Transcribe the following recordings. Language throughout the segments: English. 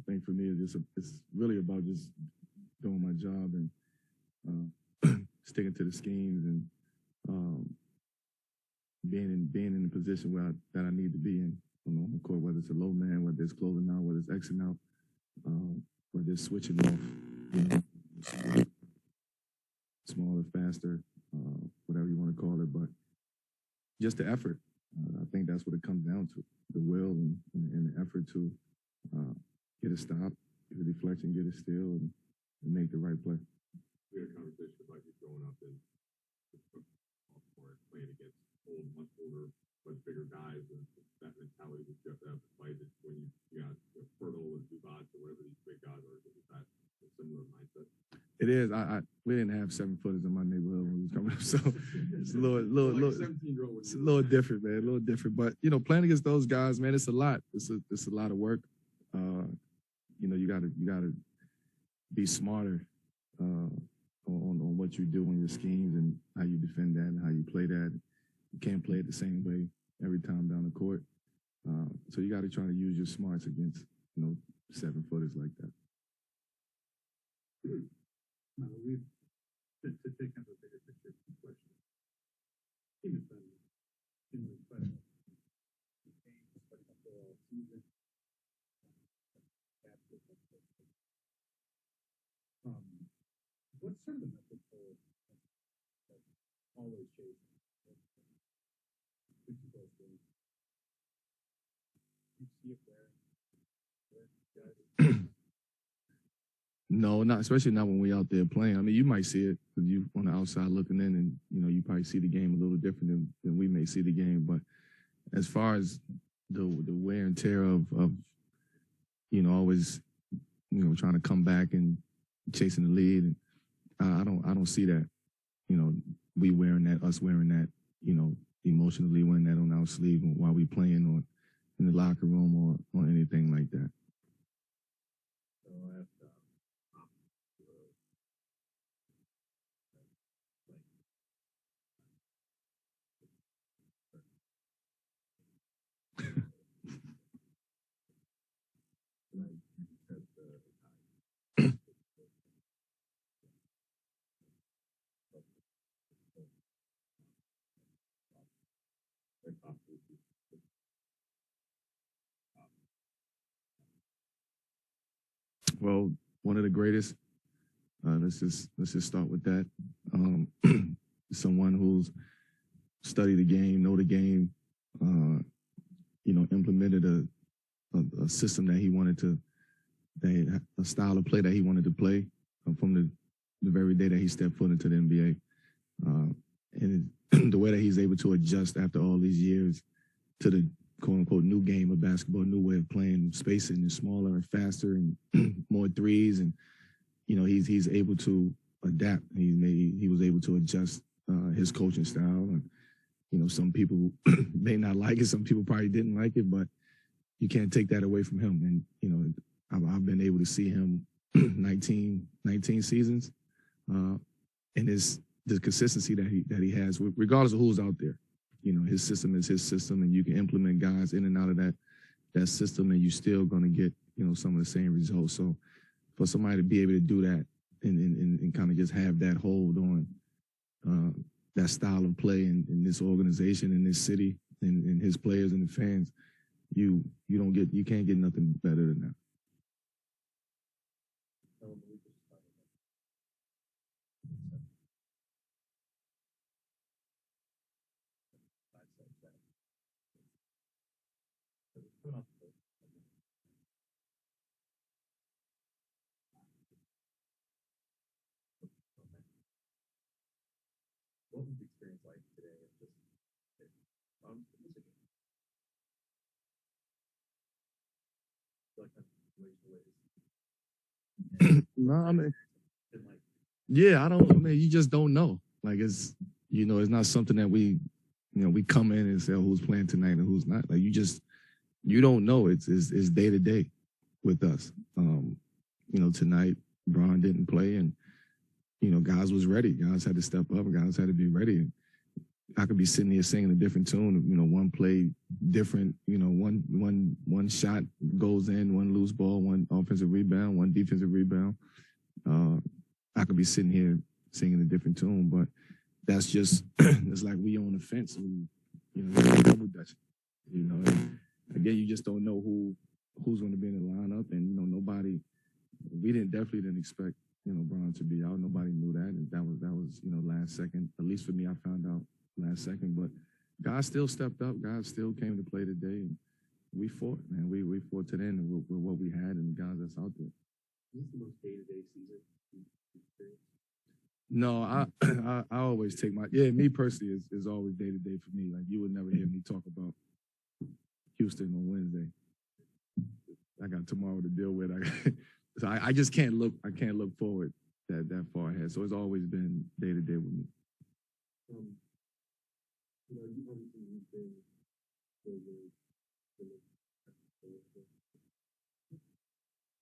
think for me, it's really about just doing my job and sticking to the schemes and being in the position that I need to be in on the court, whether it's a low man, whether it's closing out, whether it's Xing out, whether it's switching off, smaller, faster, whatever you want to call it, but just the effort. I think that's what it comes down to, the will and the effort to get a stop, get a deflection, get a steal, and make the right play. We had a conversation about you growing up and playing against much older, much bigger guys, and that mentality that you have to fight it when you got Fertile and Zubac or whatever these big guys are. Is that a similar mindset? It is. We didn't have 7-footers in my neighborhood when we was coming up, so it's a little different, man. A little different, but playing against those guys, man, it's a lot. It's a lot of work. You gotta be smarter on what you do in your schemes and how you defend that and how you play that. You can't play it the same way every time down the court. So you got to try to use your smarts against 7-footers like that. To take kind of a bigger picture question. Team has been incredible. Season. What's sort of the method for always chasing? You see it there. No, not especially not when we out there playing. I mean, you might see it because you on the outside looking in, and you probably see the game a little different than we may see the game. But as far as the wear and tear of always trying to come back and chasing the lead, and I don't see that. We wearing that, us wearing that, emotionally wearing that on our sleeve while we playing or in the locker room or anything like that. Well, one of the greatest. Let's just start with that. Someone who's studied the game, know the game, implemented a system that he wanted to, a style of play that he wanted to play from the very day that he stepped foot into the NBA. And the way that he's able to adjust after all these years to the quote-unquote new game of basketball, new way of playing, spacing is smaller and faster and more threes. And, he's able to adapt. He was able to adjust his coaching style. And, some people may not like it. Some people probably didn't like it, but you can't take that away from him. And, I've been able to see him 19 seasons and the consistency that he has, regardless of who's out there. His system is his system, and you can implement guys in and out of that system, and you're still going to get, some of the same results. So for somebody to be able to do that and kind of just have that hold on that style of play in this organization, in this city, and his players and the fans, you can't get nothing better than that. What was the experience like today? No, I mean, you just don't know. Like it's not something that we come in and say, oh, who's playing tonight and who's not. Like you don't know. It's day to day with us. Tonight, Bron didn't play and, guys was ready. Guys had to step up and guys had to be ready. And I could be sitting here singing a different tune. You know, one play different. You know, one shot goes in, one loose ball, one offensive rebound, one defensive rebound. I could be sitting here singing a different tune, but that's just it's like we on the fence. And, you know, double dutch. You know, and again, you just don't know who's going to be in the lineup, and you know, nobody. We definitely didn't expect Bron to be out. Nobody knew that, and that was last second. At least for me, I found out last second. But guys still stepped up. Guys still came to play today, and we fought, man. We fought to the end with what we had and the guys that's out there. Is this the most day-to-day season experience? No, I always take me personally is always day to day for me. Like you would never hear me talk about Houston on Wednesday. I got tomorrow to deal with. So I just can't look. I can't look forward that far ahead. So it's always been day to day with me. You obviously you've been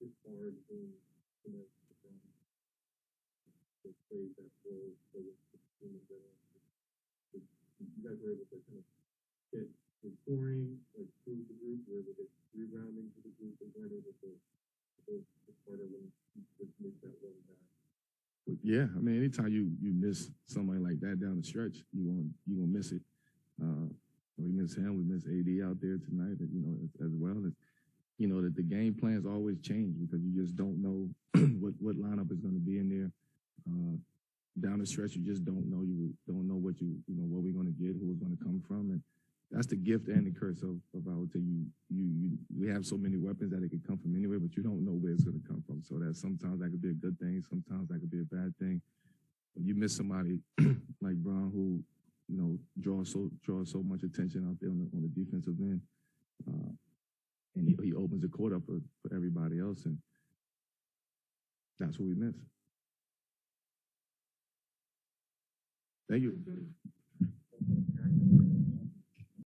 it's hard in the plays that role for the team in general. You guys were able to kind of get the scoring, like through the group, were able to get rebounding to the group, and weren't able to it's harder when you just make that one back. Yeah, I mean, anytime you miss somebody like that down the stretch, you gonna miss it. We miss him. We miss AD out there tonight. As well as that the game plans always change because you just don't know what lineup is going to be in there. Down the stretch, you just don't know. You don't know what what we're going to get, who it's going to come from, and that's the gift and the curse of our team. We have so many weapons that it could come from anywhere, but you don't know where it's going to come from. So that sometimes that could be a good thing, sometimes that could be a bad thing. When you miss somebody like Brown, who draws so much attention out there on the defensive end, and he opens the court up for everybody else, and that's what we miss. Thank you.